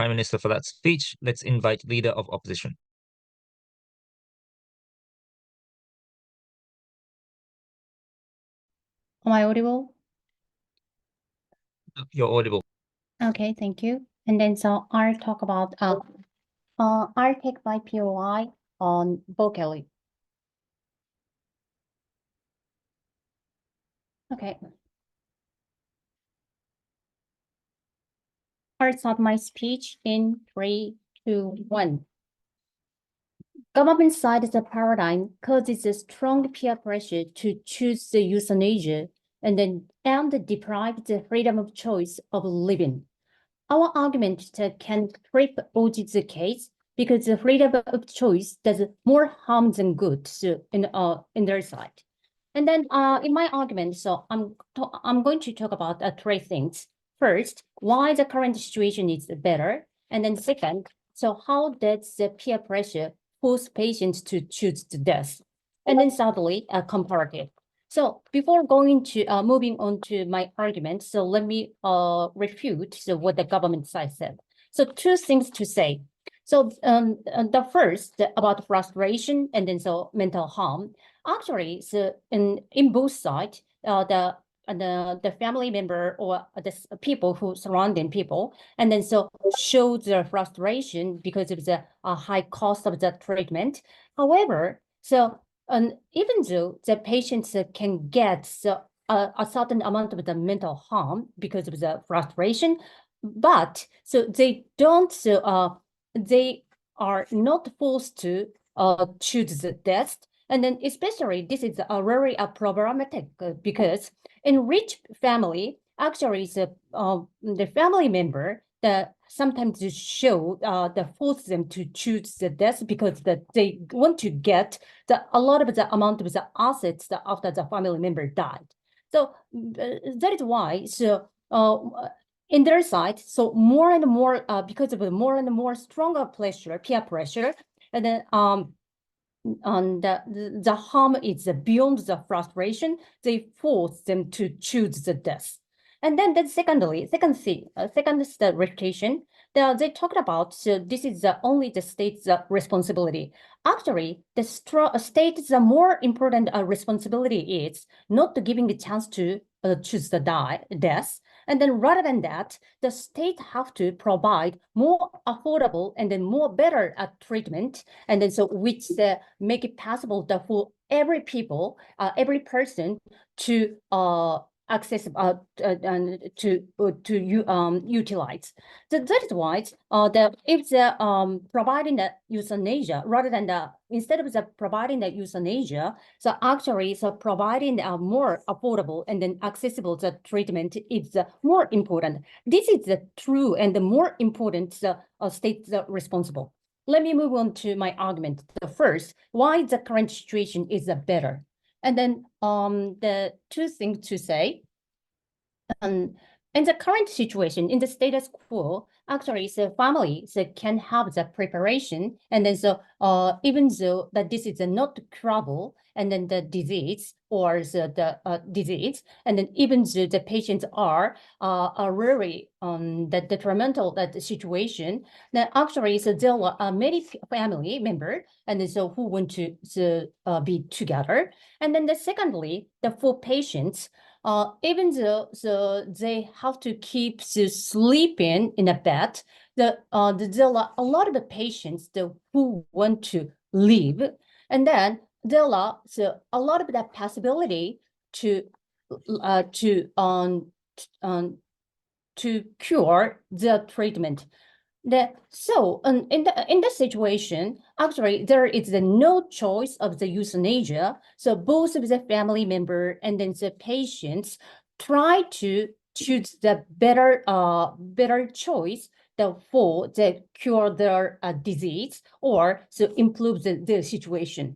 Prime Minister for that speech. Let's invite Leader of Opposition. Am I audible? You're audible. Okay, thank you. And then so I'll talk about I'll take my POI on vocally. Okay. I'll start my speech in 3, 2, 1. Government side is a paradigm causes a strong peer pressure to choose the euthanasia and deprive the freedom of choice of living. Our argument can trip out the case because the freedom of choice does more harm than good in their side. And then in my argument, so I'm going to talk about 3 things. First, why the current situation is better. And then second, so how does the peer pressure force patients to choose the death? And then thirdly, comparative. So before going to moving on to my argument, so let me refute what the government side said. So 2 things to say. So the first about frustration and then so mental harm. Actually, so in both sides, the family member or the people who surrounding people, and then so show their frustration because of the high cost of the treatment. However, so even though the patients can get a certain amount of the mental harm because of the frustration, but so they don't, they are not forced to choose the death. And then especially this is very problematic because in rich family, actually the family member that sometimes show force them to choose the death because they want to get a lot of the amount of the assets after the family member died. So that is why in their side, so more and more because of the more and more stronger pressure, peer pressure, and then the harm is beyond the frustration, they force them to choose the death. And then second is the reputation. They talked about, so this is only the state's responsibility. Actually, the state's more important responsibility is not giving the chance to choose the death. And then rather than that, the state have to provide more affordable and then more better treatment. And then so which make it possible for every people, every person to access to utilize. So that is why if the providing the euthanasia rather than instead of providing the euthanasia, so actually providing a more affordable and then accessible treatment is more important. This is the true and the more important state responsible. Let me move on to my argument. The first, why the current situation is better. And then the 2 things to say. In the current situation, in the status quo, actually, families can have the preparation, and then even though that this is not trouble, and then the disease or the disease, and then even though the patients are really the detrimental that situation, then actually there are many family members, and then who want to be together, and then secondly, the for patients. Even though they have to keep sleeping in a bed, there are a lot of the patients who want to live, and then there are a lot of the possibility to cure the treatment. In the situation, actually, there is no choice of the euthanasia. So both of the family member and then the patients try to choose the better choice for the cure their disease or improve the situation.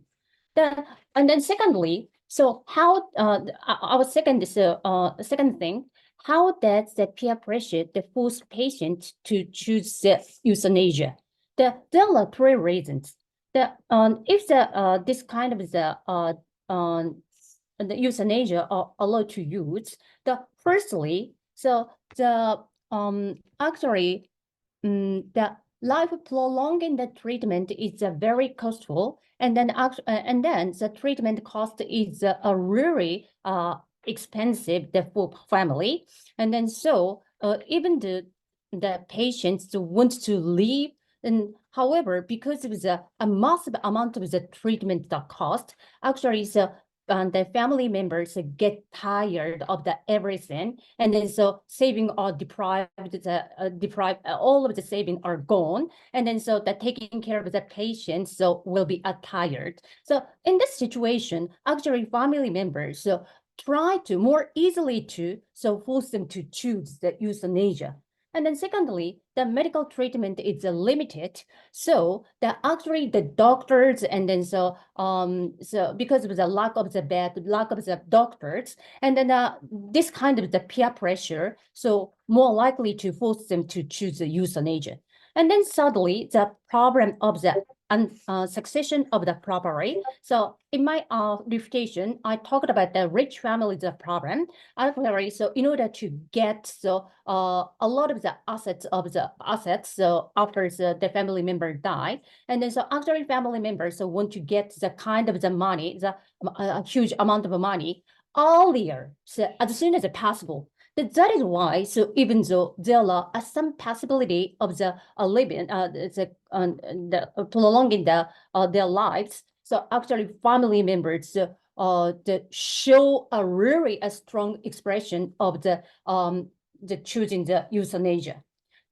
And then secondly, so how our second thing. How does the peer pressure force patients to choose the euthanasia? There are 3 reasons. If this kind of the euthanasia are allowed to use, firstly, so the actually the life prolonging the treatment is very costful, and then the treatment cost is really expensive for family, and then so even the patients want to leave. And however, because it was a massive amount of the treatment that cost, actually, so the family members get tired of the everything, and then so saving are deprived. All of the saving are gone, and then so the taking care of the patients so will be tired. So in this situation, actually, family members so try to more easily to so force them to choose the euthanasia. And then secondly, the medical treatment is limited. So actually the doctors, and then so because of the lack of the doctors, and then this kind of the peer pressure, so more likely to force them to choose the euthanasia. And then thirdly, the problem of the succession of the property. So in my refutation, I talked about the rich families problem. Actually, so in order to get so a lot of the assets so after the family member die, and then so actually family members so want to get the kind of the money, a huge amount of money earlier, so as soon as possible. That is why, so even though there are some possibility of the living, the prolonging their lives, so actually family members show a really strong expression of the choosing the euthanasia.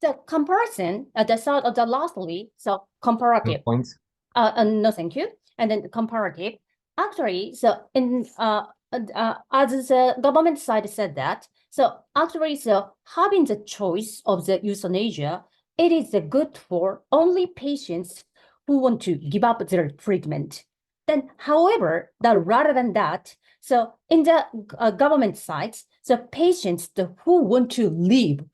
The comparison, lastly, so comparative. Points. No, thank you. And then comparative. Actually, so in as the government side said that. So actually, so having the choice of the euthanasia, it is good for only patients who want to give up their treatment. Then, however, rather than that, so in the government sides, so patients who want to leave,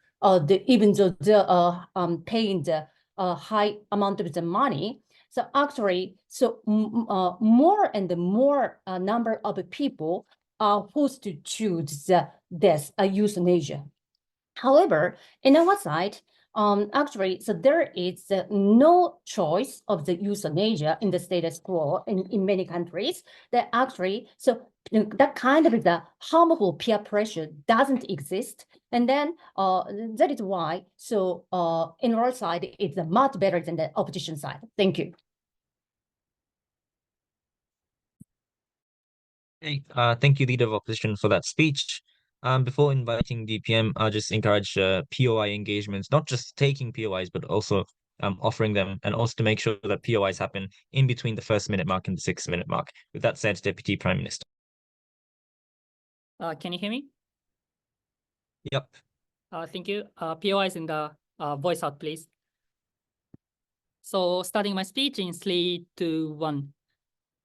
even though they're paying the high amount of the money, so actually, so more and more number of people are forced to choose the death, euthanasia. However, in our side, actually, so there is no choice of the euthanasia in the status quo in many countries. That actually, so that kind of the harmful peer pressure doesn't exist, and then that is why. So in our side, it's much better than the opposition side. Thank you. Hey, thank you, Leader of Opposition, for that speech. Before inviting DPM, I'll just encourage POI engagements, not just taking POIs, but also offering them, and also to make sure that POIs happen in between the 1-minute mark and the 6-minute mark. With that said, Deputy Prime Minister. Can you hear me? Yep. Thank you. POIs in the voice out, please. So starting my speech in 3, 2, 1.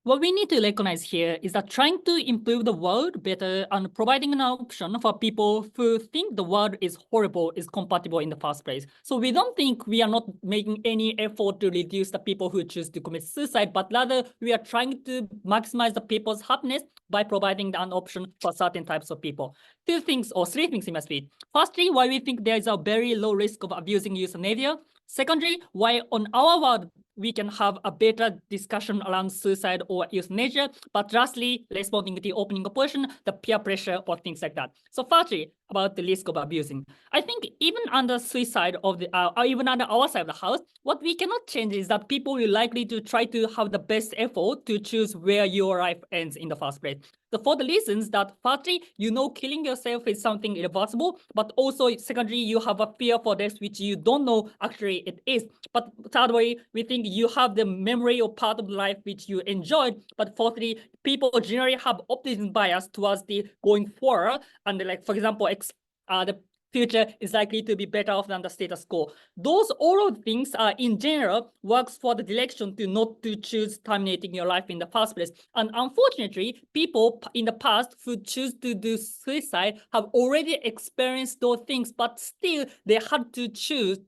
What we need to recognize here is that trying to improve the world better and providing an option for people who think the world is horrible is compatible in the first place. So we don't think we are not making any effort to reduce the people who choose to commit suicide, but rather we are trying to maximize the people's happiness by providing an option for certain types of people. 2 things or 3 things in my speech. Firstly, why we think there is a very low risk of abusing euthanasia. Secondly, why on our world we can have a better discussion around suicide or euthanasia, but lastly, responding to the opening portion, the peer pressure or things like that. So firstly, about the risk of abusing. I think even under suicide of the, or even under our side of the house, what we cannot change is that people will likely to try to have the best effort to choose where your life ends in the first place. So for the reasons that firstly, you know killing yourself is something irreversible, but also secondly, you have a fear for death, which you don't know actually it is. But thirdly, we think you have the memory or part of life which you enjoyed, but fourthly, people generally have optimism bias towards the going forward, and like, for example, the future is likely to be better off than the status quo. Those all of things in general works for the direction to not to choose terminating your life in the first place. And unfortunately, people in the past who choose to do suicide have already experienced those things, but still they had to choose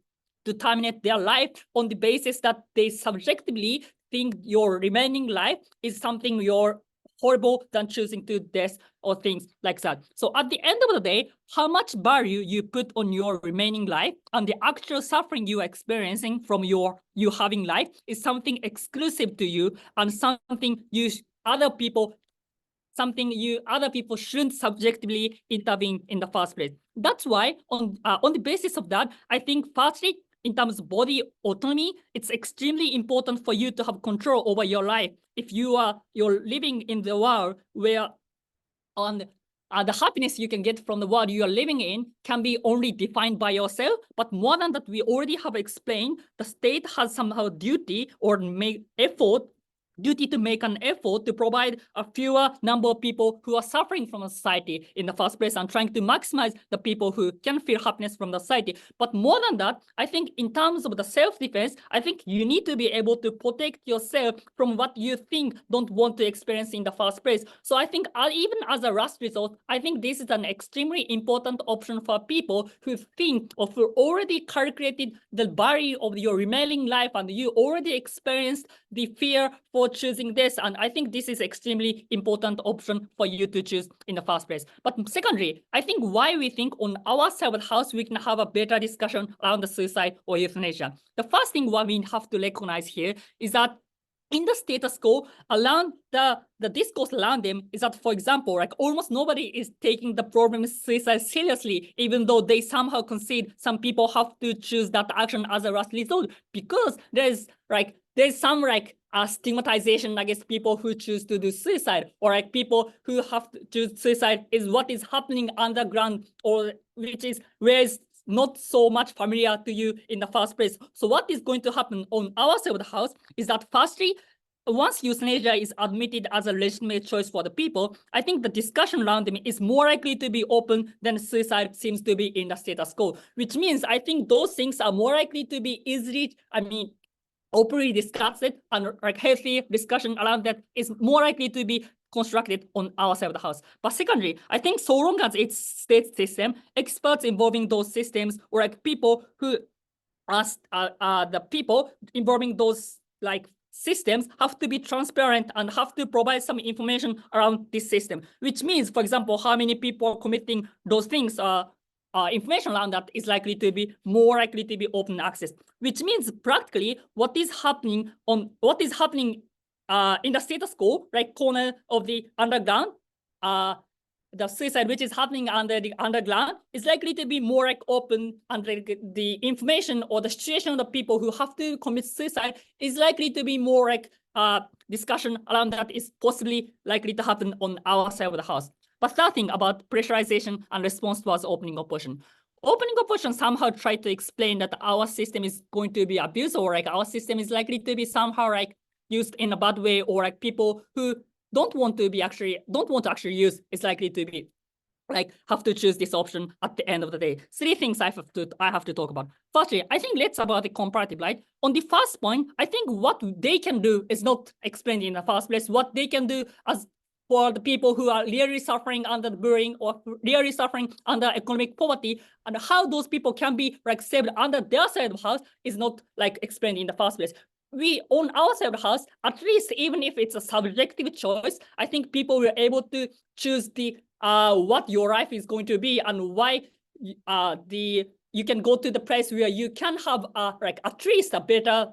to terminate their life on the basis that they subjectively think your remaining life is something you're horrible than choosing to death or things like that. So at the end of the day, how much value you put on your remaining life and the actual suffering you are experiencing from you having life is something exclusive to you and something other people shouldn't subjectively intervene in the first place. That's why on the basis of that, I think firstly, in terms of body autonomy, it's extremely important for you to have control over your life. If you're living in the world where the happiness you can get from the world you are living in can be only defined by yourself. But more than that, we already have explained the state has somehow duty to make an effort to provide a fewer number of people who are suffering from the society in the first place and trying to maximize the people who can feel happiness from the society. But more than that, I think in terms of the self-defense, I think you need to be able to protect yourself from what you think don't want to experience in the first place. So I think even as a last resort, I think this is an extremely important option for people who think or who already calculated the value of your remaining life and you already experienced the fear for choosing this, and I think this is extremely important option for you to choose in the first place. But secondly, I think why we think on our side of the house we can have a better discussion around the suicide or euthanasia. The first thing what we have to recognize here is that in the status quo around the discourse around them is that, for example, like almost nobody is taking the problem of suicide seriously, even though they somehow concede some people have to choose that action as a last resort, because there's some stigmatization against people who choose to do suicide, or like people who have to choose suicide is what is happening underground, or which is where is not so much familiar to you in the first place. So what is going to happen on our side of the house is that firstly, once euthanasia is admitted as a legitimate choice for the people, I think the discussion around them is more likely to be open than suicide seems to be in the status quo, which means I think those things are more likely to be easily, openly discussed, and like healthy discussion around that is more likely to be constructed on our side of the house. But secondly, I think so long as it's state system, experts involving those systems, or like people who the people involving those like systems have to be transparent and have to provide some information around this system, which means, for example, how many people are committing those things, information around that is likely to be more likely to be open access, which means practically what is happening in the status quo, right corner of the underground, the suicide which is happening under the underground is likely to be more like open, and like the information or the situation of the people who have to commit suicide is likely to be more like discussion around that is possibly likely to happen on our side of the house. But third thing about pressurization and response towards opening opposition. Opening opposition somehow try to explain that our system is going to be abused, or like our system is likely to be somehow like used in a bad way, or like people who don't want to actually use is likely to be like have to choose this option at the end of the day. Three things I have to talk about. Firstly, I think let's about the comparative, right? On the first point, I think what they can do is not explained in the first place. What they can do as for the people who are really suffering under the bullying or really suffering under economic poverty, and how those people can be like saved under their side of the house is not like explained in the first place. We on our side of the house, at least even if it's a subjective choice, I think people were able to choose the what your life is going to be, and why you can go to the place where you can have like at least a better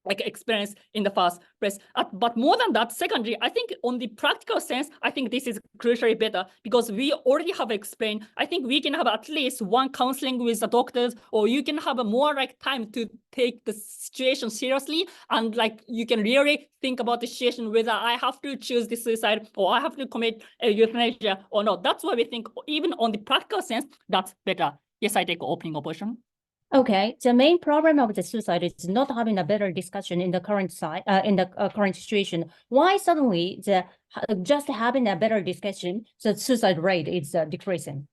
like experience in the first place. But more than that, secondly, I think on the practical sense, I think this is crucially better because we already have explained, I think we can have at least one counseling with the doctors, or you can have a more like time to take the situation seriously, and like you can really think about the situation whether I have to choose the suicide or I have to commit euthanasia or not. That's why we think even on the practical sense, that's better. Yes, I take opening opposition. Okay, the main problem of the suicide is not having a better discussion in the current current situation. Why suddenly just having a better discussion, the suicide rate is decreasing?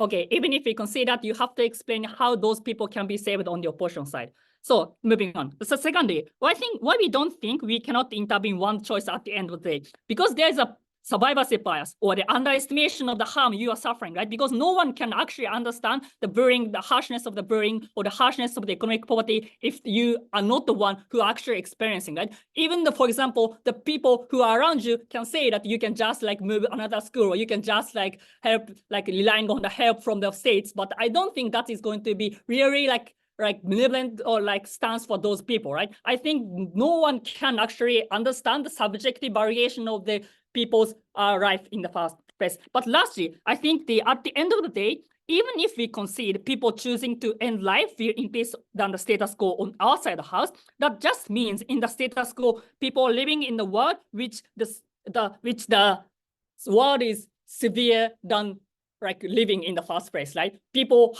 Okay, even if we consider that, you have to explain how those people can be saved on the opposition side. So moving on. So secondly, why we don't think we cannot intervene one choice at the end of the day, because there's a survivorship bias or the underestimation of the harm you are suffering, right? Because no one can actually understand the bullying, the harshness of the bullying or the harshness of the economic poverty if you are not the one who are actually experiencing, right? Even for example, the people who are around you can say that you can just like move another school or you can just like help, like relying on the help from the states. But I don't think that is going to be really like benevolent or like stance for those people, right? I think no one can actually understand the subjective variation of the people's life in the first place. But lastly, I think at the end of the day, even if we concede people choosing to end life in peace than the status quo on outside the house, that just means in the status quo, people living in the world which the world is severe than like living in the first place, right? People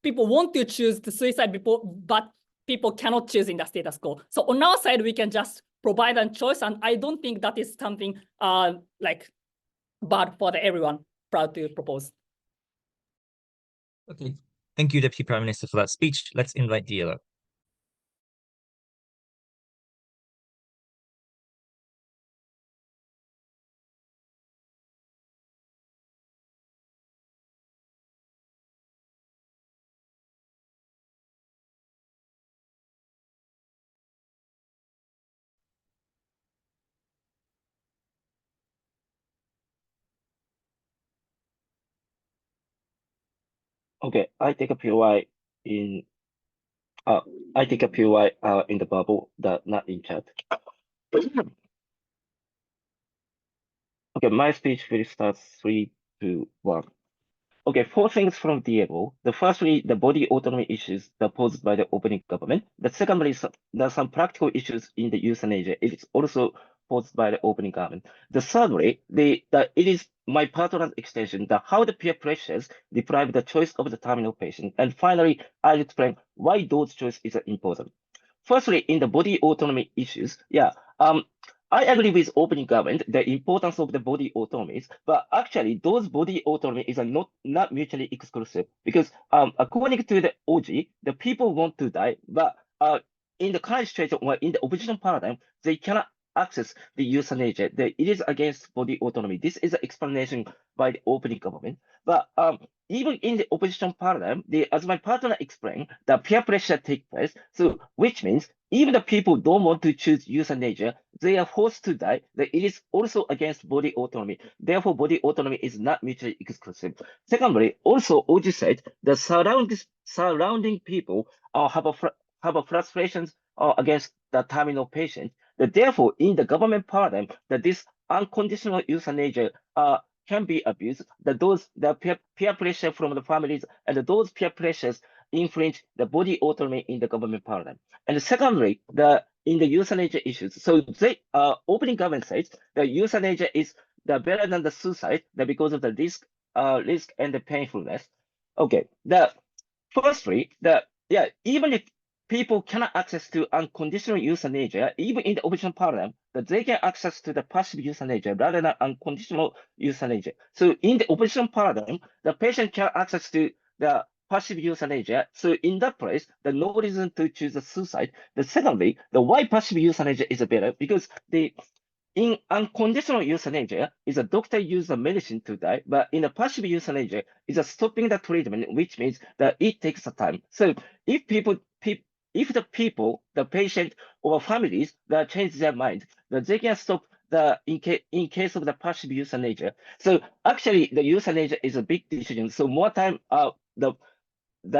want to choose the suicide before, but people cannot choose in the status quo. So on our side, we can just provide a choice, and I don't think that is something like bad for everyone proud to propose. Okay, thank you, Deputy Prime Minister, for that speech. Let's invite the other. Okay, I take a POI in the bubble, not in chat. Okay, my speech will start 3, 2, 1. Okay, 4 things from Diego. The firstly, the body autonomy issues that posed by the opening government. The secondly, there are some practical issues in the euthanasia. It is also posed by the opening government. The thirdly, it is my partner's extension that how the peer pressures deprive the choice of the terminal patient. And finally, I'll explain why those choices is important. Firstly, in the body autonomy issues, I agree with opening government, the importance of the body autonomies, but actually those body autonomy is not mutually exclusive because according to the OG, the people want to die, but in the current situation or in the opposition paradigm, they cannot access the euthanasia. It is against body autonomy. This is an explanation by the opening government. But even in the opposition paradigm, as my partner explained, the peer pressure takes place. So which means even the people don't want to choose euthanasia, they are forced to die. It is also against body autonomy. Therefore, body autonomy is not mutually exclusive. Secondly, also OG said the surrounding people have a frustrations against the terminal patient. Therefore, in the government paradigm, that this unconditional euthanasia can be abused. The peer pressure from the families and those peer pressures infringe the body autonomy in the government paradigm. And secondly, in the euthanasia issues, so they opening government says the euthanasia is better than the suicide because of the risk and the painfulness. Okay, firstly, even if people cannot access to unconditional euthanasia, even in the opposition paradigm, that they can access to the passive euthanasia rather than unconditional euthanasia. So in the opposition paradigm, the patient can access to the passive euthanasia. So in that place, there's no reason to choose the suicide. Secondly, why passive euthanasia is better because in unconditional euthanasia, is a doctor use the medicine to die, but in a passive euthanasia, is a stopping the treatment, which means that it takes a time. So if the patient or families that change their mind, that they can stop in case of the passive euthanasia. So actually, the euthanasia is a big decision. So more time,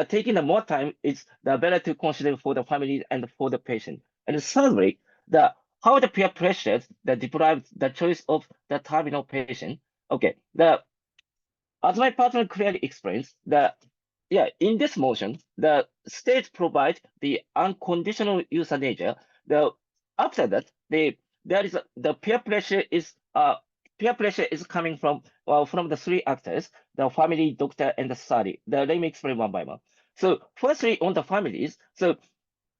taking the more time is the better to consider for the family and for the patient. And thirdly, how the peer pressures that deprive the choice of the terminal patient. Okay, as my partner clearly explains, in this motion, the state provides the unconditional euthanasia. After that, the peer pressure is coming from the 3 actors: the family, doctor, and the society. Let me explain one by one. So firstly, on the families, so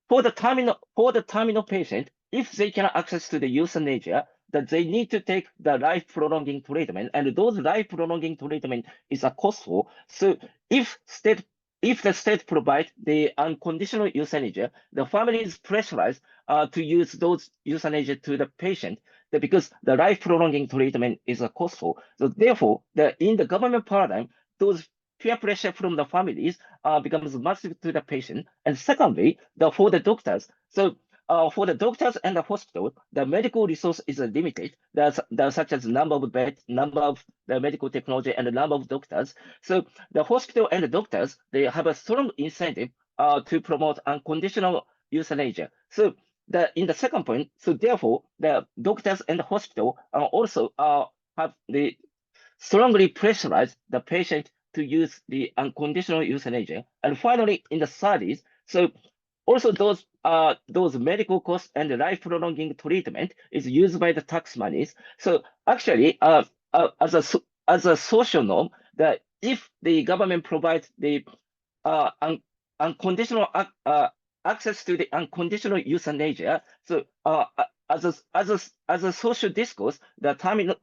for the terminal patient, if they cannot access to the euthanasia, that they need to take the life-prolonging treatment, and those life-prolonging treatment is a costful. So if state if the state provides the unconditional euthanasia, the family is pressurized to use those euthanasia to the patient because the life-prolonging treatment is costful. So therefore, in the government paradigm, those peer pressure from the families becomes massive to the patient. And secondly, for the doctors, so for the doctors and the hospital, the medical resource is limited. There's such as number of beds, number of the medical technology, and the number of doctors. So the hospital and the doctors, they have a strong incentive to promote unconditional euthanasia. So in the second point, so therefore, the doctors and the hospital also have the strongly pressurize the patient to use the unconditional euthanasia. And finally, in the studies, so also those medical costs and the life prolonging treatment is used by the tax monies. So actually, as a social norm, that if the government provides the unconditional access to the unconditional euthanasia, so as a social discourse, the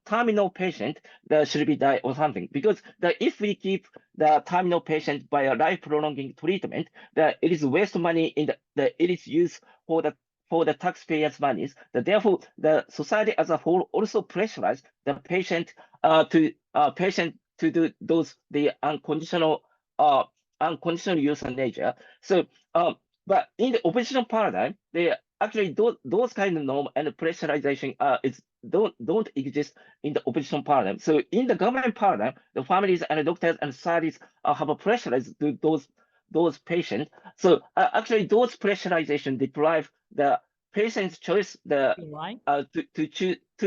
terminal patient should be die or something, because if we keep the terminal patient by a life prolonging treatment, it is waste money in it is used for the taxpayers' monies. Therefore, the society as a whole also pressurize the patient to do the unconditional euthanasia. So, but in the opposition paradigm, actually those kind of norm and pressurization don't exist in the opposition paradigm. So in the government paradigm, the families and the doctors and societies have a pressurized those patients. So actually those pressurization deprive the patient's choice to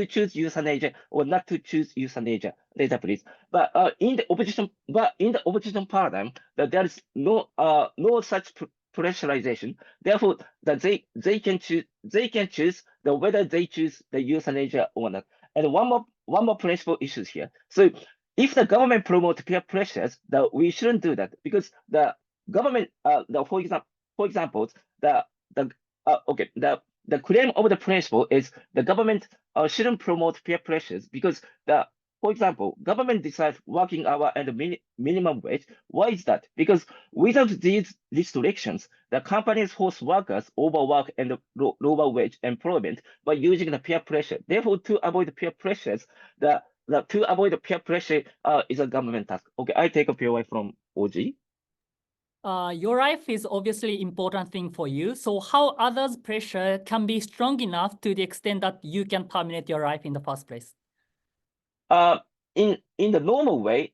choose euthanasia or not to choose euthanasia. Later, please. But in the opposition paradigm, there is no such pressurization. Therefore, that they can choose whether they choose the euthanasia or not. And one more principal issues here. So if the government promotes peer pressures, that we shouldn't do that, because the government, for example, the claim of the principle is the government shouldn't promote peer pressures because for example, government decides working hour and minimum wage. Why is that? Because without these restrictions, the companies force workers overwork and lower wage employment by using the peer pressure. Therefore, to avoid the peer pressures, to avoid the peer pressure is a government task. Okay, I take a POI from OG. Your life is obviously important thing for you. So how others' pressure can be strong enough to the extent that you can terminate your life in the first place? In the normal way,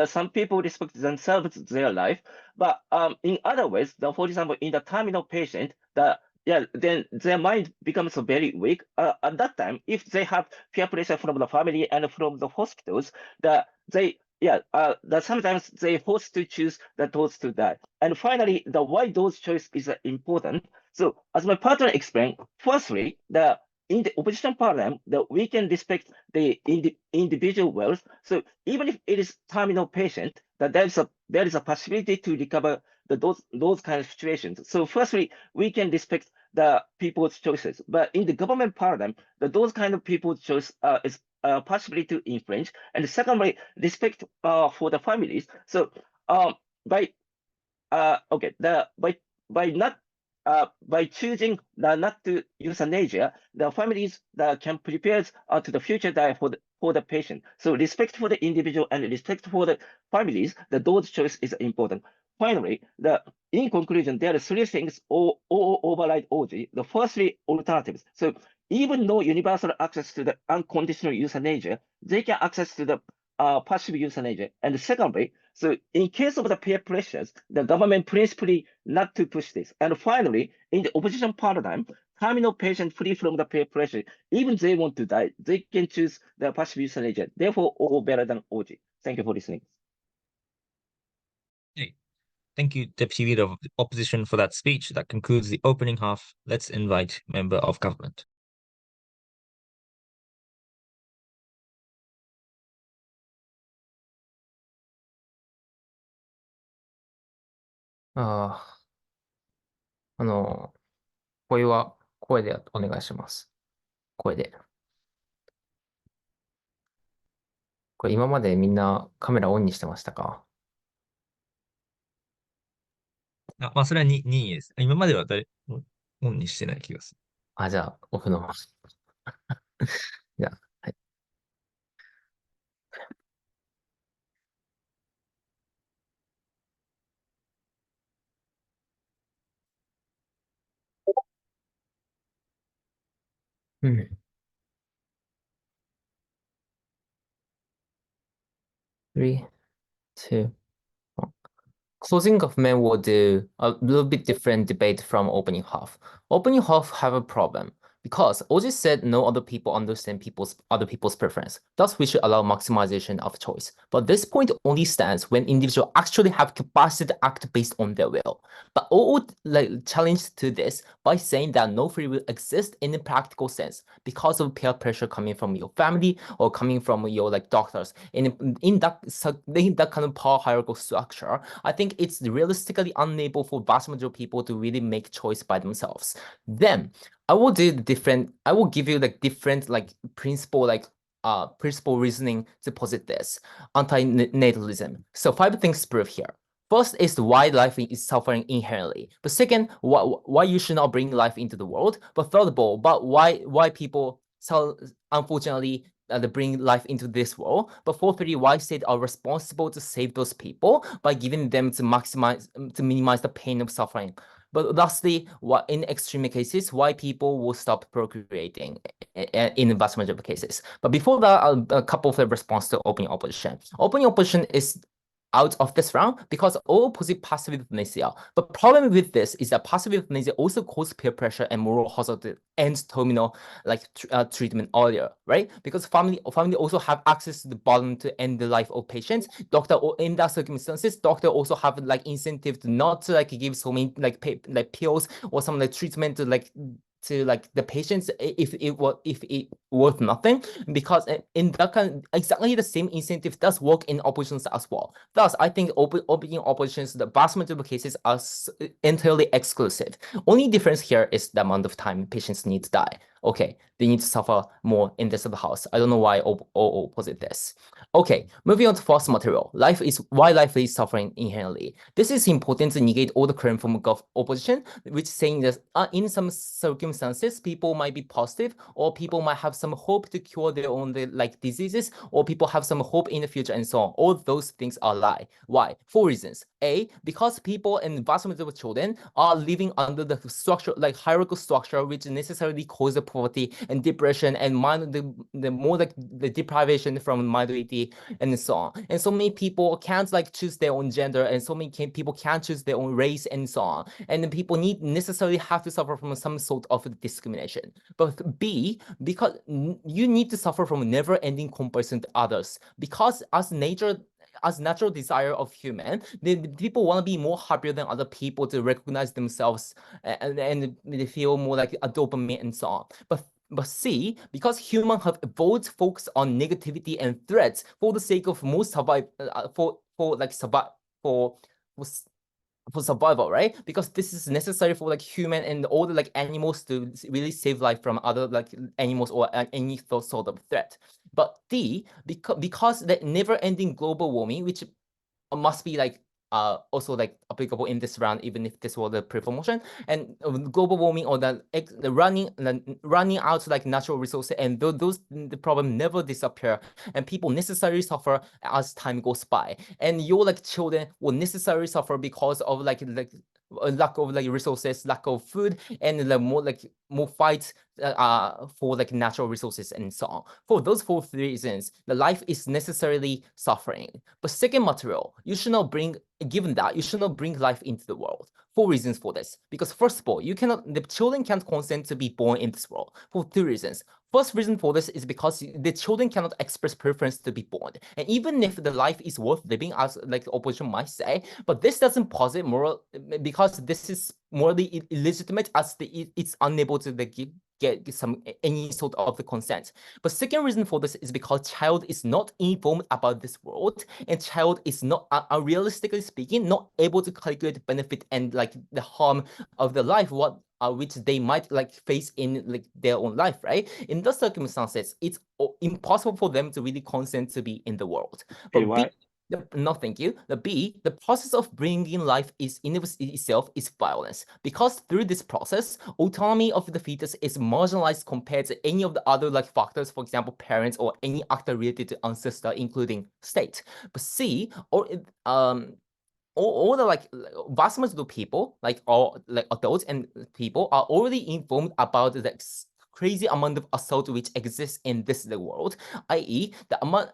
some people respect themselves, their life, but in other ways, for example, in the terminal patient, then their mind becomes very weak. At that time, if they have peer pressure from the family and from the hospitals, sometimes they forced to choose those to die. And finally, why those choice is important. So as my partner explained, firstly, in the opposition paradigm, we can respect the individual wealth. So even if it is terminal patient, there is a possibility to recover those kind of situations. So firstly, we can respect the people's choices. But in the government paradigm, those kind of people's choice is possibly to infringe. And secondly, respect for the families. So by choosing not to euthanasia, the families can prepare to the future die for the patient. So respect for the individual and respect for the families, those choice is important. Finally, in conclusion, there are three things all override OG. The first three alternatives. So even no universal access to the unconditional euthanasia, they can access to the passive euthanasia. And secondly, so in case of the peer pressures, the government principally not to push this. And finally, in the opposition paradigm, terminal patient free from the peer pressure, even they want to die, they can choose the passive euthanasia. Therefore, all better than OG. Thank you for listening. Hey, thank you, Deputy Leader of the Opposition, for that speech. That concludes the opening half. Let's invite Member of Government.声は声でお願いします。声で。これ今までみんなカメラオンにしてましたか？まあ、それは任意です。今まではオンにしてない気がする。あ、じゃあ、オフのまま。じゃあ、はい。3, 2, 1. Closing of men will do a little bit different debate from opening half. Opening half have a problem because Oji said no other people understand other people's preference. Thus, we should allow maximization of choice. But this point only stands when individuals actually have capacity to act based on their will. But O challenged to this by saying that no free will exists in a practical sense because of peer pressure coming from your family or coming from your doctors. In that kind of power hierarchical structure, I think it's realistically unable for vast majority of people to really make choice by themselves. Then I will give you different principle reasoning to posit this. Anti-natalism. So 5 things prove here. First is why life is suffering inherently. But second, why you should not bring life into the world. But third of all, but why people unfortunately bring life into this world. But fourthly, why states are responsible to save those people by giving them to minimize the pain of suffering. But lastly, in extreme cases, why people will stop procreating in the vast majority of cases. But before that, a couple of the response to opening opposition. Opening opposition is out of this round because all posit passive euthanasia. But problem with this is that passive euthanasia also causes peer pressure and moral hazard and terminal treatment earlier, right? Because family also have access to the burden to end the life of patients. Doctor, in that circumstances, doctor also have incentive to not to give so many pills or some treatment to the patients if it worth nothing, because in that kind exactly the same incentive does work in oppositions as well. Thus, I think opening oppositions, the vast majority of cases are entirely exclusive. Only difference here is the amount of time patients need to die. Okay, they need to suffer more in this house. I don't know why opposite this. Okay, moving on to first material. Why life is suffering inherently. This is important to negate all the current form of opposition, which saying that in some circumstances, people might be positive, or people might have some hope to cure their own diseases, or people have some hope in the future, and so on. All those things are lie. Why? 4 reasons. A, because people and vast majority of children are living under the structure, hierarchical structure, which necessarily causes poverty and depression and the deprivation from minority and so on. And so many people can't choose their own gender, and so many people can't choose their own race and so on. And people necessarily have to suffer from some sort of discrimination. But B, because you need to suffer from never-ending comparison to others, because as natural desire of human, people want to be more happier than other people to recognize themselves and they feel more like a dopamine and so on. But C, because humans have evolved focus on negativity and threats for the sake of more for survival, right? Because this is necessary for human and all the animals to really save life from other animals or any sort of threat. But D, because the never-ending global warming, which must be also applicable in this round, even if this was the pre-promotion, and global warming or the running out natural resources, and the problem never disappear, and people necessarily suffer as time goes by, and your children will necessarily suffer because of lack of resources, lack of food, and more fights for natural resources and so on. For those 4 reasons, the life is necessarily suffering. But second material, given that, you should not bring life into the world. 4 reasons for this. Because first of all, the children can't consent to be born in this world for 2 reasons. First reason for this is because the children cannot express preference to be born. And even if the life is worth living, as the opposition might say, but this doesn't posit moral, because this is morally illegitimate as it's unable to get any sort of the consent. But second reason for this is because child is not informed about this world, and child is not, realistically speaking, not able to calculate benefit and the harm of the life which they might face in their own life, right? In those circumstances, it's impossible for them to really consent to be in the world. But No, thank you. The B, the process of bringing life is in itself is violence, because through this process, autonomy of the fetus is marginalized compared to any of the other like factors, for example, parents or any actor related to ancestor, including state. But C, or all the like vast majority of people, like all like adults and people, are already informed about the crazy amount of assault which exists in this world, i.e., the amount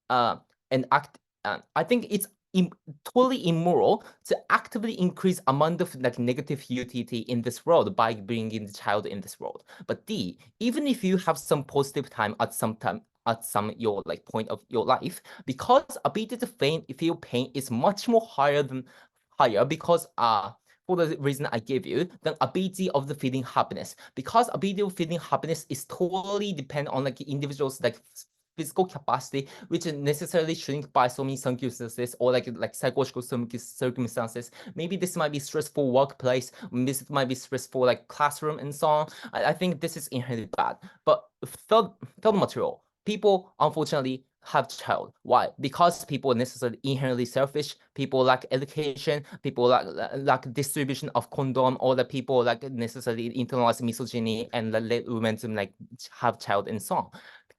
and act. I think it's totally immoral to actively increase amount of like negative utility in this world by bringing the child in this world. But D, even if you have some positive time at some your like point of your life, because ability to feel pain is much more higher because for the reason I gave you, the ability of the feeling happiness, because ability of feeling happiness is totally dependent on like individuals like physical capacity, which necessarily shrink by so many circumstances or like psychological circumstances. Maybe this might be stressful workplace, this might be stressful like classroom and so on. I think this is inherently bad. But third material, people unfortunately have child. Why? Because people are necessarily inherently selfish, people lack education, people lack distribution of condom, or the people like necessarily internalize misogyny and let women to like have child and so on.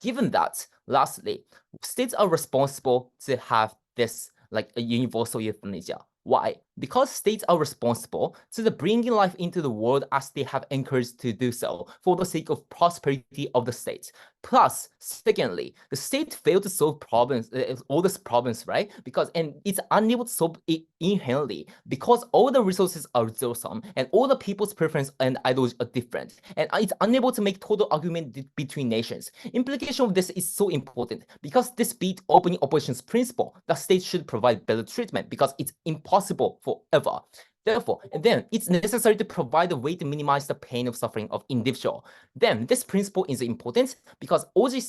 Given that, lastly, states are responsible to have this like a universal euthanasia. Why? Because states are responsible to the bringing life into the world as they have encouraged to do so for the sake of prosperity of the state. Plus, secondly, the state failed to solve problems, all these problems, right? And it's unable to solve it inherently because all the resources are zero-sum and all the people's preference and ideology are different. And it's unable to make total argument between nations. Implication of this is so important because this beat opening opposition's principle that states should provide better treatment because it's impossible forever. Therefore, and then it's necessary to provide a way to minimize the pain of suffering of individual. Then this principle is important because Oji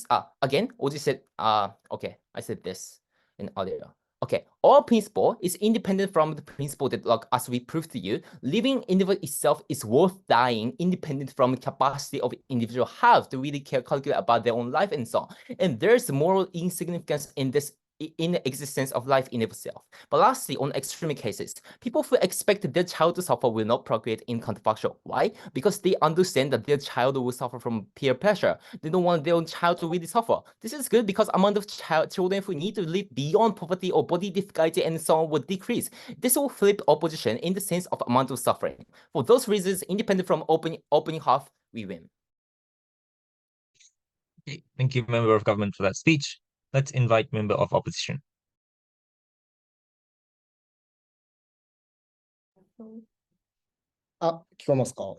said, okay, I said this in earlier. Okay, our principle is independent from the principle that, like, as we proved to you, living individual itself is worth dying independent from the capacity of individual have to really calculate about their own life and so on. And there's moral insignificance in this in the existence of life in itself. But lastly, on extreme cases, people who expect their child to suffer will not procreate in counterfactual. Why? Because they understand that their child will suffer from peer pressure. They don't want their own child to really suffer. This is good because amount of children who need to live beyond poverty or body difficulty and so on will decrease. This will flip opposition in the sense of amount of suffering. For those reasons, independent from opening half, we win. Okay, thank you, member of government, for that speech. Let's invite member of opposition. 聞こえますか？は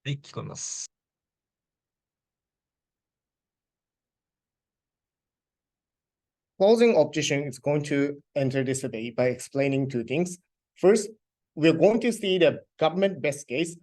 い、聞こえます。Closing opposition is going to enter this debate by explaining two things. First, we're going to see the government best case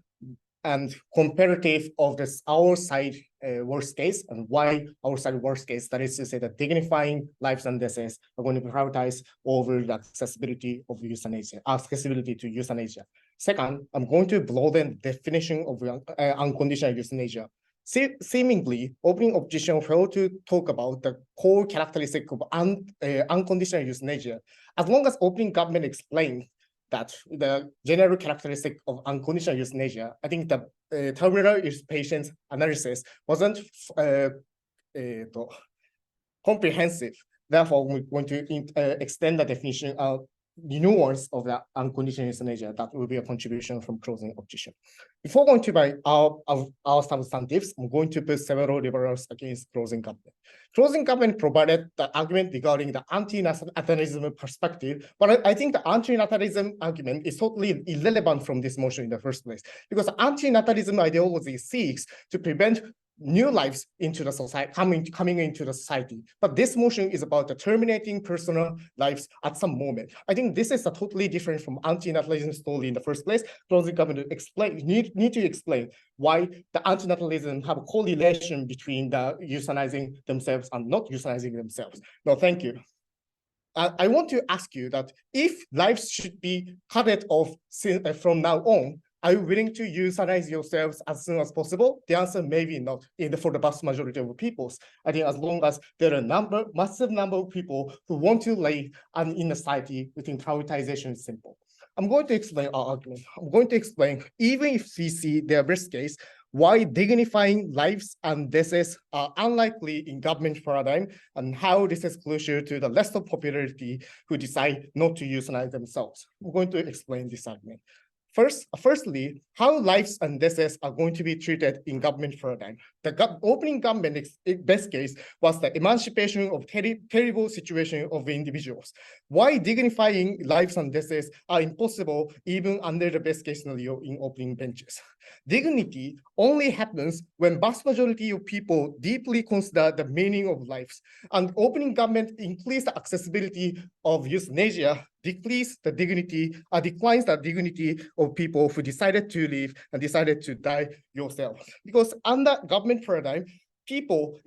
and comparative of this our side worst case and why our side worst case, that is to say that dignifying lives and deaths are going to be prioritized over the accessibility to euthanasia. Second, I'm going to broaden the definition of unconditional euthanasia. Seemingly, opening opposition failed to talk about the core characteristic of unconditional euthanasia. As long as opening government explained that the general characteristic of unconditional euthanasia, I think the terminal patient analysis wasn't comprehensive. Therefore, we're going to extend the definition of the nuance of the unconditional euthanasia. That will be a contribution from closing opposition. Before going to our substantives, I'm going to put several liberals against closing government. Closing government provided the argument regarding the anti-natalism perspective, but I think the anti-natalism argument is totally irrelevant from this motion in the first place, because anti-natalism ideology seeks to prevent new lives into the society, coming into the society. But this motion is about the terminating personal lives at some moment. I think this is a totally different from anti-natalism story in the first place. Closing government need to explain why the anti-natalism have a correlation between the euthanizing themselves and not euthanizing themselves. No, thank you. I want to ask you that if lives should be cut off from now on, are you willing to euthanize yourselves as soon as possible? The answer may be not for the vast majority of peoples. I think as long as there are massive number of people who want to live in a society, we think prioritization is simple. I'm going to explain our argument. I'm going to explain, even if we see their best case, why dignifying lives and deaths are unlikely in government paradigm, and how this is crucial to the rest of popularity who decide not to euthanize themselves. I'm going to explain this argument. Firstly, how lives and deaths are going to be treated in government paradigm. The opening government best case was the emancipation of terrible situation of individuals. Why dignifying lives and deaths are impossible even under the best case scenario in opening benches. Dignity only happens when vast majority of people deeply consider the meaning of lives, and opening government increase the accessibility of euthanasia, declines the dignity of people who decided to live and decided to die yourself. Because under government paradigm, people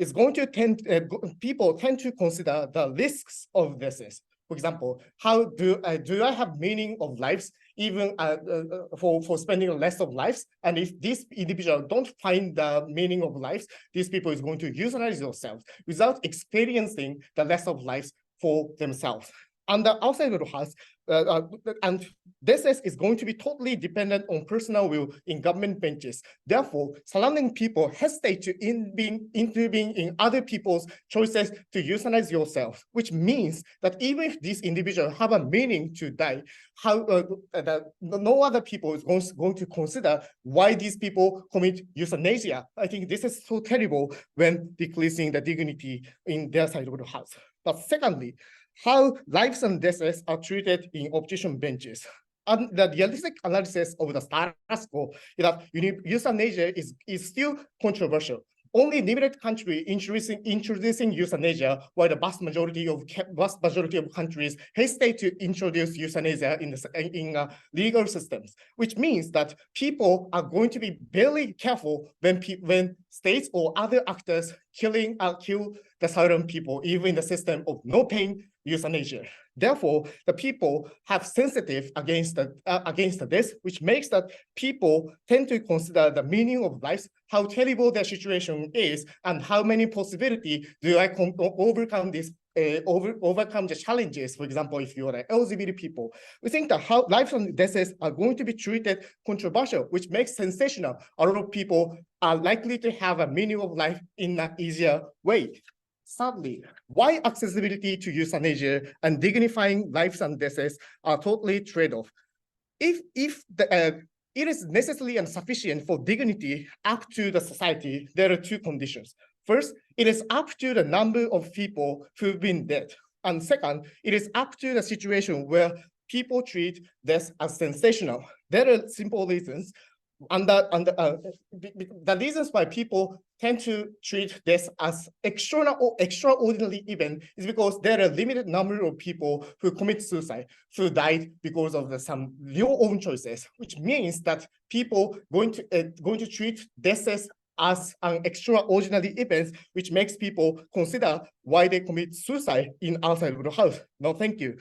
tend to consider the risks of deaths. For example, how do I have meaning of lives even for spending less of lives? And if these individuals don't find the meaning of lives, these people is going to euthanize themselves without experiencing the less of lives for themselves. And the outside of the house, and this is going to be totally dependent on personal will in government benches. Therefore, surrounding people hesitate to intervene in other people's choices to euthanize yourself, which means that even if these individuals have a meaning to die, no other people is going to consider why these people commit euthanasia. I think this is so terrible when decreasing the dignity in their side of the house. But secondly, how lives and deaths are treated in opposition benches. And the realistic analysis of the status quo is that euthanasia is still controversial. Only limited countries introducing euthanasia, while the vast majority of countries hesitate to introduce euthanasia in legal systems, which means that people are going to be very careful when states or other actors kill the silent people, even in the system of no pain euthanasia. Therefore, the people have sensitive against this, which makes that people tend to consider the meaning of life, how terrible their situation is, and how many possibilities do I overcome this, overcome the challenges. For example, if you are LGBT people, we think that how lives and deaths are going to be treated controversial, which makes sensational. A lot of people are likely to have a meaning of life in an easier way. Sadly, why accessibility to euthanasia and dignifying lives and deaths are totally trade-off. If it is necessary and sufficient for dignity up to the society, there are two conditions. First, it is up to the number of people who've been dead. And second, it is up to the situation where people treat death as sensational. There are simple reasons. And the reasons why people tend to treat this as extraordinary event is because there are a limited number of people who commit suicide, who died because of some your own choices, which means that people going to treat deaths as an extraordinary event, which makes people consider why they commit suicide in outside of the house. No, thank you.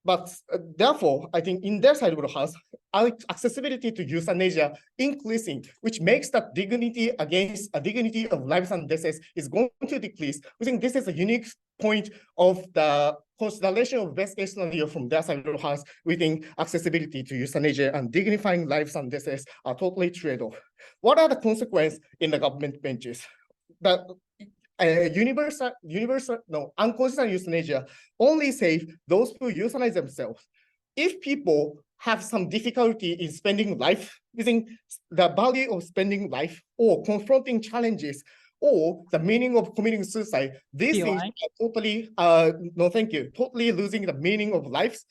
But therefore, I think in their side of the house, accessibility to euthanasia increasing, which makes that dignity against a dignity of lives and deaths is going to decrease. We think this is a unique point of the consideration of best case scenario from their side of the house. We think accessibility to euthanasia and dignifying lives and deaths are totally trade-off. What are the consequences in the government benches? Unconditional euthanasia only save those who euthanize themselves. If people have some difficulty in spending life, using the value of spending life or confronting challenges or the meaning of committing suicide, these things are totally, totally losing the meaning of lives.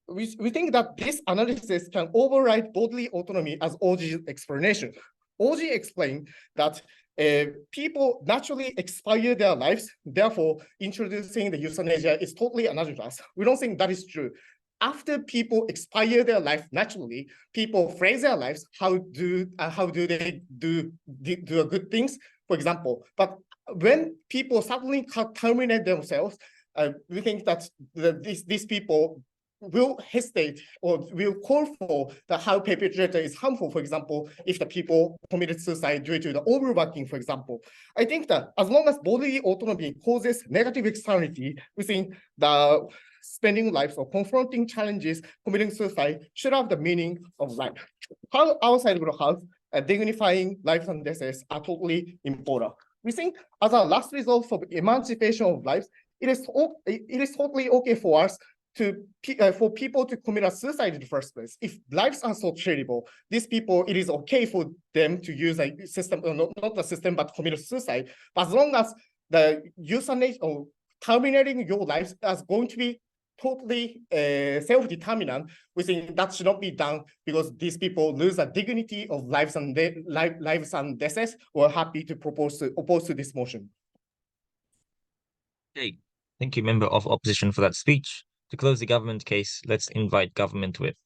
We think that this analysis can override bodily autonomy as OG's explanation. OG explained that people naturally expire their lives, therefore introducing the euthanasia is totally analogous. We don't think that is true. After people expire their life naturally, people phrase their lives, how do they do good things, for example. But when people suddenly terminate themselves, we think that these people will hesitate or will call for the how perpetrator is harmful. For example, if the people committed suicide due to the overworking, for example, I think that as long as bodily autonomy causes negative externality within the spending lives or confronting challenges, committing suicide should have the meaning of life. How outside of the house, dignifying lives and deaths are totally important. We think as a last result for emancipation of lives, it is totally okay for us for people to commit a suicide in the first place. If lives are so terrible, these people, it is okay for them to use a system, not the system, but commit a suicide. But as long as the euthanasia or terminating your lives is going to be totally self-determinant, we think that should not be done because these people lose the dignity of lives and deaths. We're happy to oppose to this motion. Okay, thank you, member of opposition, for that speech. To close the government case, let's invite government whip.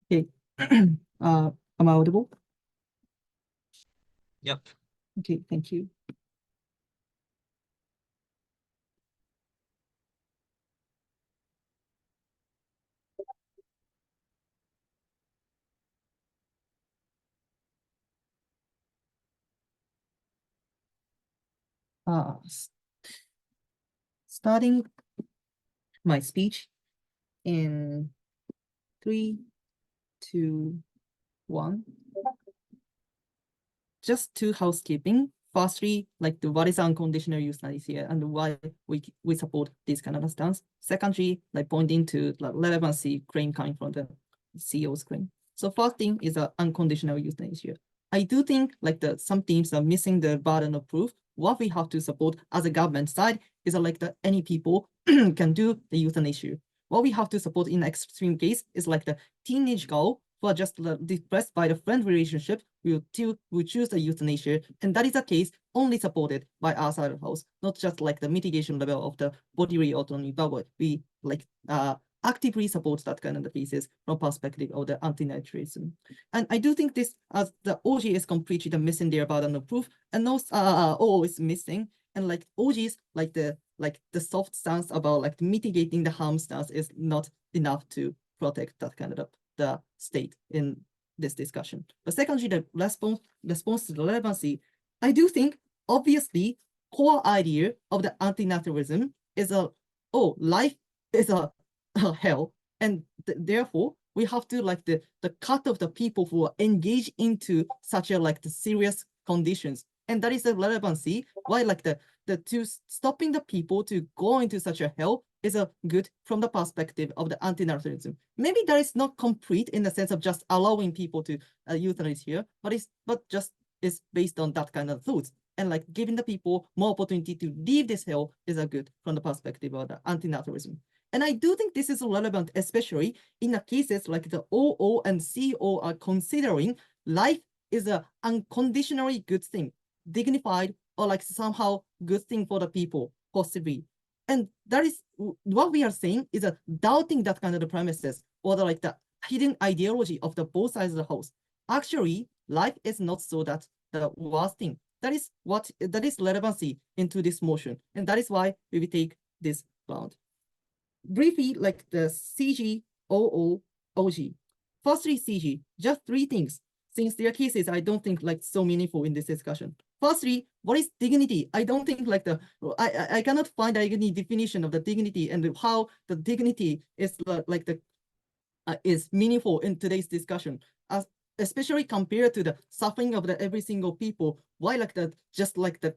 Okay. Am I audible? Yep. Okay, thank you. Starting my speech in 3, 2, 1. Just two housekeeping. Firstly, like what is unconditional euthanasia and why we support this kind of stance. Secondly, like pointing to the relevancy claim coming from the CEO's claim. So first thing is unconditional euthanasia. I do think like some teams are missing the burden of proof. What we have to support as a government side is like any people can do the euthanasia. What we have to support in extreme case is like the teenage girl who are just depressed by the friend relationship will choose the euthanasia, and that is a case only supported by our side of the house, not just like the mitigation level of the bodily autonomy, but we like actively support that kind of cases from perspective of the anti-natalism. And I do think this as the OG is completely missing their burden of proof, and also OO is missing, and like OG's like the soft stance about like mitigating the harm stance is not enough to protect that kind of the state in this discussion. But secondly, the response to the relevancy, I do think obviously core idea of the anti-natalism is life is a hell, and therefore we have to like the cut of the people who are engaged into such a like the serious conditions, and that is the relevancy why like the stopping the people to go into such a hell is a good from the perspective of the anti-natalism. Maybe that is not complete in the sense of just allowing people to euthanize here, but just is based on that kind of thoughts, and like giving the people more opportunity to leave this hell is a good from the perspective of the anti-natalism. And I do think this is relevant, especially in the cases like the OO and CO are considering life is an unconditionally good thing, dignified or like somehow good thing for the people, possibly. And that is what we are saying is doubting that kind of the premises or like the hidden ideology of the both sides of the house. Actually, life is not so that the worst thing. That is relevancy into this motion. And that is why we will take this ground. Briefly, like the CG, OO, OG. Firstly, CG, just 3 things. Since their cases, I don't think like so meaningful in this discussion. Firstly, what is dignity? I don't think like I cannot find any definition of the dignity and how the dignity is like is meaningful in today's discussion, especially compared to the suffering of the every single people. Why like that? Just like the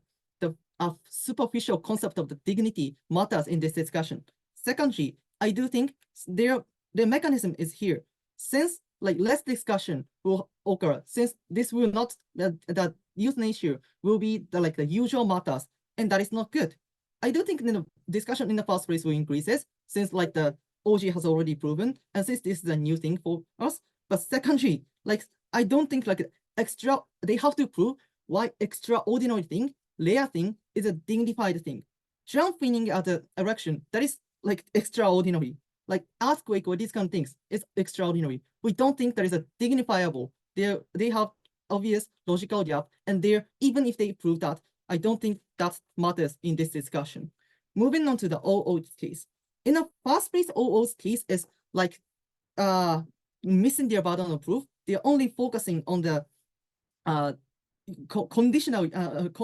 superficial concept of the dignity matters in this discussion. Secondly, I do think the mechanism is here. Since like less discussion will occur, since this will not that euthanasia will be the usual matters, and that is not good. I do think the discussion in the first place will increases since like the OG has already proven, and since this is a new thing for us. But secondly, like I don't think like they have to prove why extraordinary thing, rare thing is a dignified thing. Jumping at the erection, that is like extraordinary. Like earthquake or these kind of things is extraordinary. We don't think that is a dignifiable. They have obvious logical gap, and even if they prove that, I don't think that matters in this discussion. Moving on to the OO case. In the first place, OO's case is like missing their burden of proof. They're only focusing on the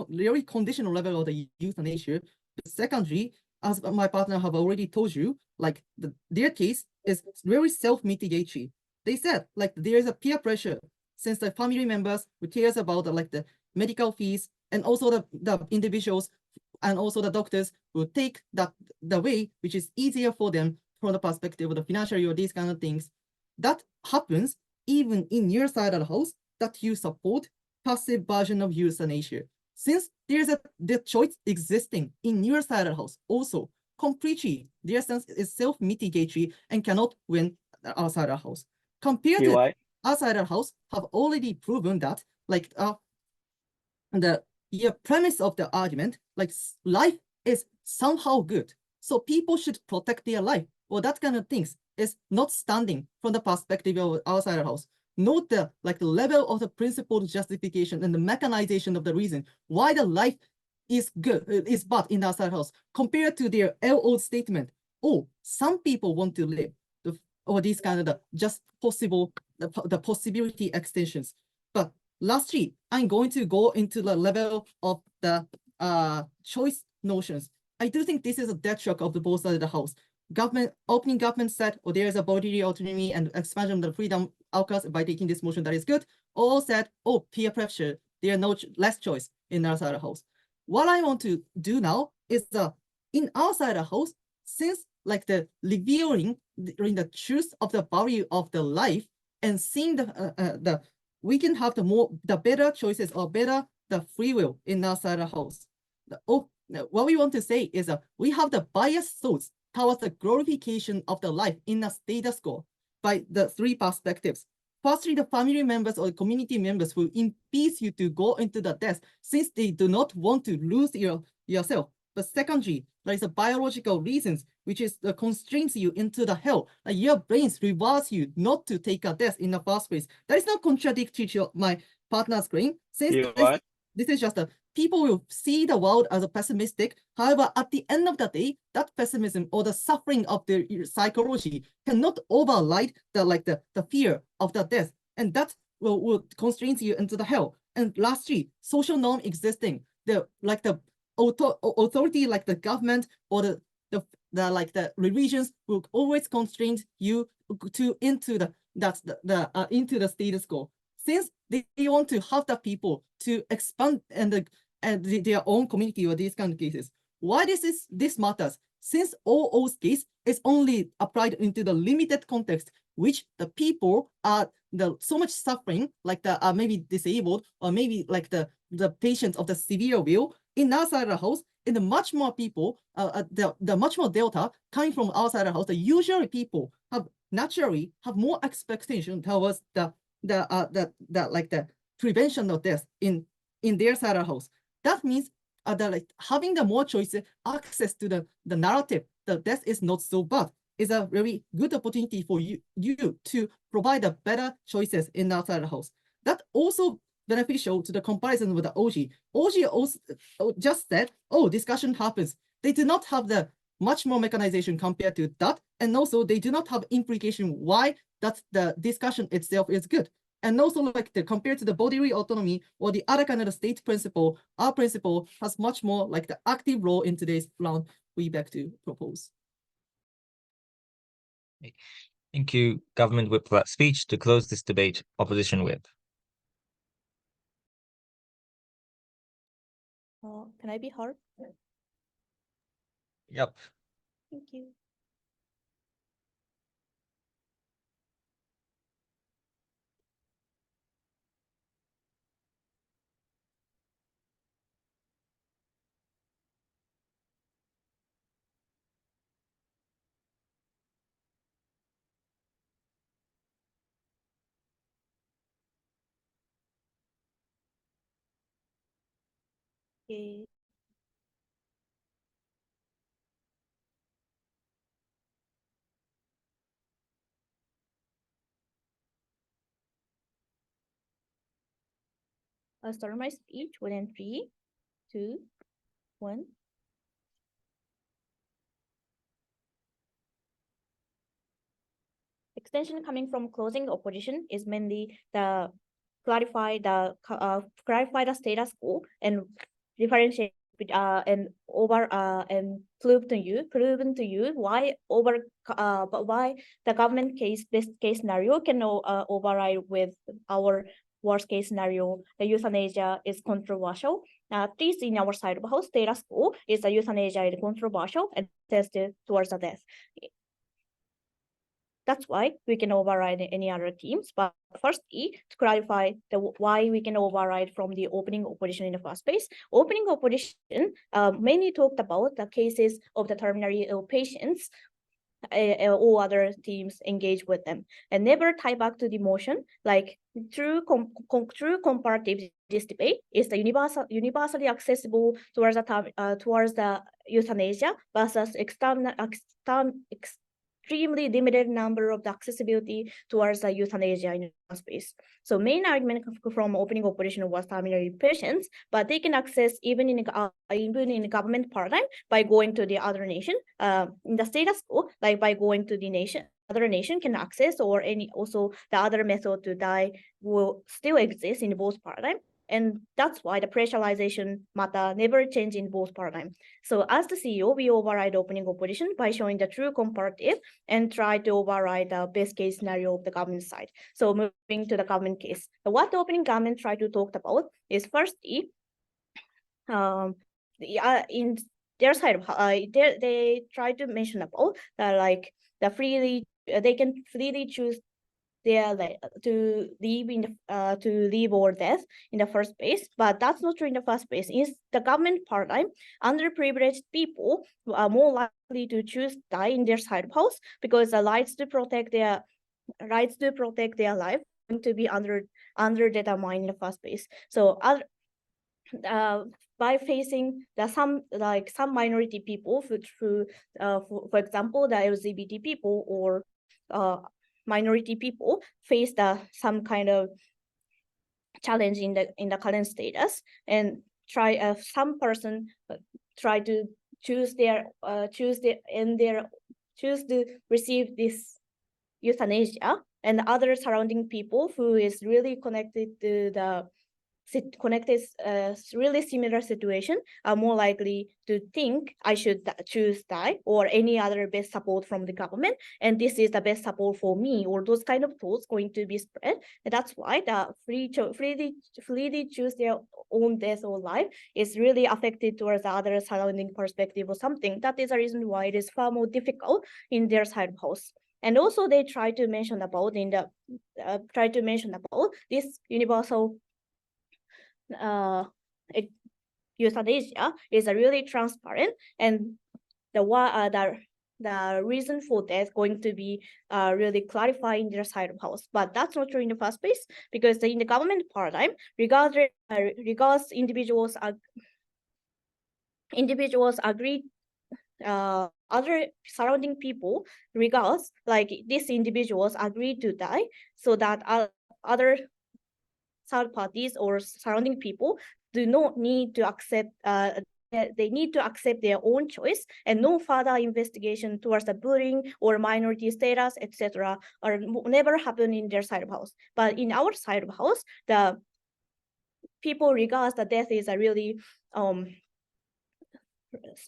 very conditional level of the euthanasia. Secondly, as my partner have already told you, like their case is very self-mitigatory. They said like there is a peer pressure since the family members who cares about the medical fees, and also the individuals and also the doctors will take that the way which is easier for them from the perspective of the financial or these kind of things. That happens even in your side of the house that you support passive version of euthanasia. Since there's the choice existing in your side of the house, also completely their sense is self-mitigatory and cannot win outside of the house. Compared to outside of the house have already proven that like the premise of the argument, like life is somehow good, so people should protect their life, or that kind of things is not standing from the perspective of outside the house. Note the level of the principled justification and the mechanization of the reason why the life is good, is bad in the outside house, compared to their LO statement. Oh, some people want to live, or these kind of just possible, the possibility extensions. But lastly, I'm going to go into the level of the choice notions. I do think this is a dead shock of the both sides of the house. Opening government said, oh, there is a bodily autonomy and expansion of the freedom occurs by taking this motion that is good. All said, oh, peer pressure, there are less choice in our side of the house. What I want to do now is in our side of the house, since like the revealing the truth of the value of the life and seeing we can have the better choices or better the free will in our side of the house. What we want to say is we have the biased thoughts towards the glorification of the life in the status quo by the three perspectives. Firstly, the family members or community members will impede you to go into the death since they do not want to lose yourself. But secondly, there is a biological reasons which is constrains you into the hell. Like your brains rewards you not to take a death in the first place. That is not contradictory to my partner's brain. Since this is just people will see the world as a pessimistic. However, at the end of the day, that pessimism or the suffering of their psychology cannot override the fear of the death, and that will constrain you into the hell. And lastly, social norm existing, the authority like the government or the religions will always constrain you into the status quo. Since they want to have the people to expand and their own community or these kind of cases. Why this matters? Since OO's case is only applied into the limited context, which the people are so much suffering, like the maybe disabled or maybe like the patients of the severe will in outside the house, in the much more people, the much more delta coming from outside the house, the usually people naturally have more expectation towards the prevention of death in their side of the house. That means having the more choices, access to the narrative, the death is not so bad, is a very good opportunity for you to provide a better choices in outside the house. That also beneficial to the comparison with the OG. OG also just said, oh, discussion happens. They do not have the much more mechanization compared to that, and also they do not have implication why that the discussion itself is good. And also compared to the bodily autonomy or the other kind of the state principle, our principle has much more like the active role in today's round. We beg to propose. Thank you, Government Whip, for that speech. To close this debate, Opposition Whip. Can I be heard? Yep. Thank you. Okay. I'll start my speech within 3, 2, 1. Extension coming from closing opposition is mainly the clarify the status quo and differentiate and proven to you why the government best case scenario can override with our worst case scenario. The euthanasia is controversial. At least in our side of the house, status quo is the euthanasia is controversial and tested towards the death. That's why we can override any other teams. But firstly, to clarify why we can override from the opening opposition in the first place. Opening opposition mainly talked about the cases of the terminally ill patients or other teams engage with them, and never tie back to the motion. Like true comparative this debate is the universally accessible towards the euthanasia versus extremely limited number of the accessibility towards the euthanasia in one space. So main argument from opening opposition was terminally patients, but they can access even in the government paradigm by going to the other nation. In the status quo, like by going to the nation, other nation can access, or also the other method to die will still exist in both paradigm. And that's why the pressurization matter never change in both paradigms. So as the CEO, we override opening opposition by showing the true comparative and try to override the best case scenario of the government side. So moving to the government case. So what the opening government try to talk about is firstly, in their side, they try to mention about like they can freely choose to live or death in the first place, but that's not true in the first place. In the government paradigm, underprivileged people are more likely to choose die in their side of house because the rights to protect their life going to be underdetermined in the first place. So by facing some minority people for example the LGBT people or minority people face some kind of challenge in the current status, and some person try to choose to receive this euthanasia, and other surrounding people who is really connected to the really similar situation are more likely to think I should choose die or any other best support from the government, and this is the best support for me, or those kind of thoughts going to be spread. And that's why the freely choose their own death or life is really affected towards the other surrounding perspective or something. That is the reason why it is far more difficult in their side of house. And also they try to mention about this universal euthanasia is really transparent, and the reason for death going to be really clarified in their side of house. But that's not true in the first place, because in the government paradigm, regards individuals agree, other surrounding people regards like these individuals agree to die, so that other third parties or surrounding people do not need to accept, they need to accept their own choice, and no further investigation towards the bullying or minority status, etc., or never happen in their side of house. But in our side of house, the people regards the death is a really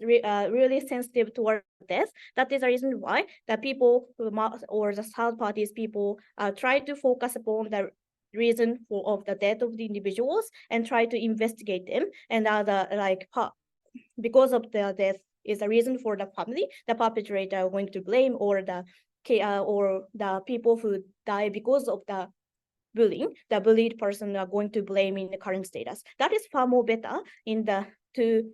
really sensitive toward death. That is the reason why the people or the third parties people try to focus upon the reason of the death of the individuals and try to investigate them, and because of their death is the reason for the family, the perpetrator are going to blame, or the people who die because of the bullying, the bullied person are going to blame in the current status. That is far more better in to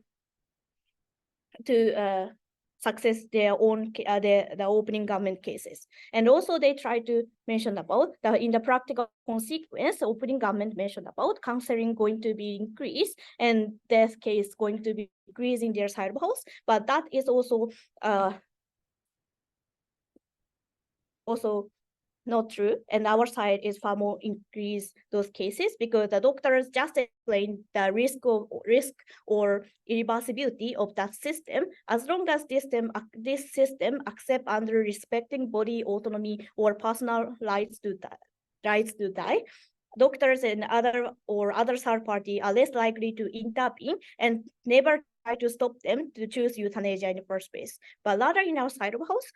success their own the opening government cases. And also they try to mention about in the practical consequence, opening government mentioned about counseling going to be increased and death case going to be increased in their side of house. But that is also not true. And our side is far more increase those cases because the doctors just explain the risk or irreversibility of that system. As long as this system accept under respecting body autonomy or personal rights to die, doctors and other third party are less likely to intervene and never try to stop them to choose euthanasia in the first place. But rather in our side of house,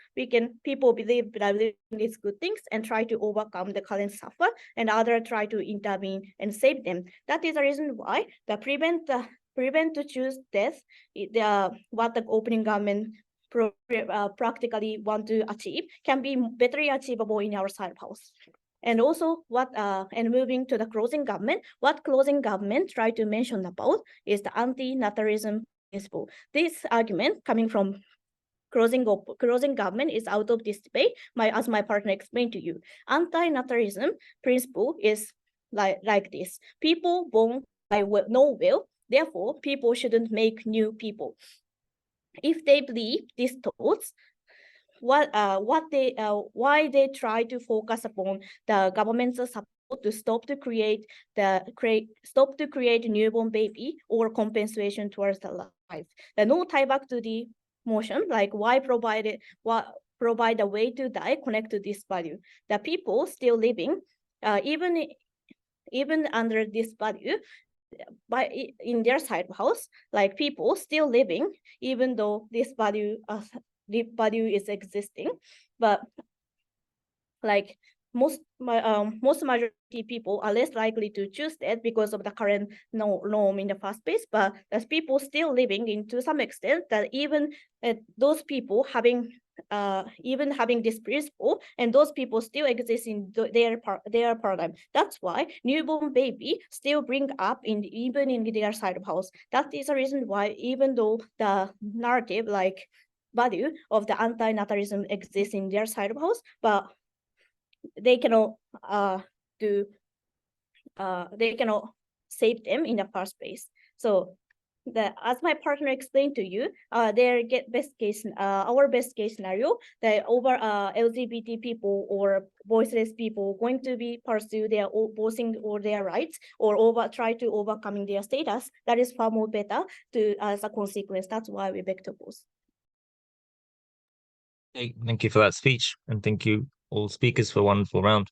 people believe that these good things and try to overcome the current suffer, and others try to intervene and save them. That is the reason why the prevent to choose death, what the opening government practically want to achieve can be better achievable in our side of house. And also and moving to the closing government, what closing government try to mention about is the anti-natalism principle. This argument coming from closing government is out of this debate, as my partner explained to you. Anti-natalism principle is like this. People born by no will, therefore people shouldn't make new people. If they believe these thoughts, why they try to focus upon the government's support to stop to create newborn baby or compensation towards the life. The no tie back to the motion, like why provide a way to die connect to this value. The people still living, even under this value, in their side house, like people still living, even though this value is existing, but like most majority people are less likely to choose that because of the current norm in the first place. But as people still living into some extent, that even those people having this principle, and those people still exist in their paradigm. That's why newborn baby still bring up even in their side of house. That is the reason why, even though the narrative like value of the anti-natalism exists in their side of house, but they cannot save them in the first place. So as my partner explained to you, our best case scenario, that over LGBT people or voiceless people going to be pursue their voicing or their rights or try to overcoming their status. That is far more better as a consequence. That's why we beg to oppose. Hey, thank you for that speech, and thank you all speakers for a wonderful round.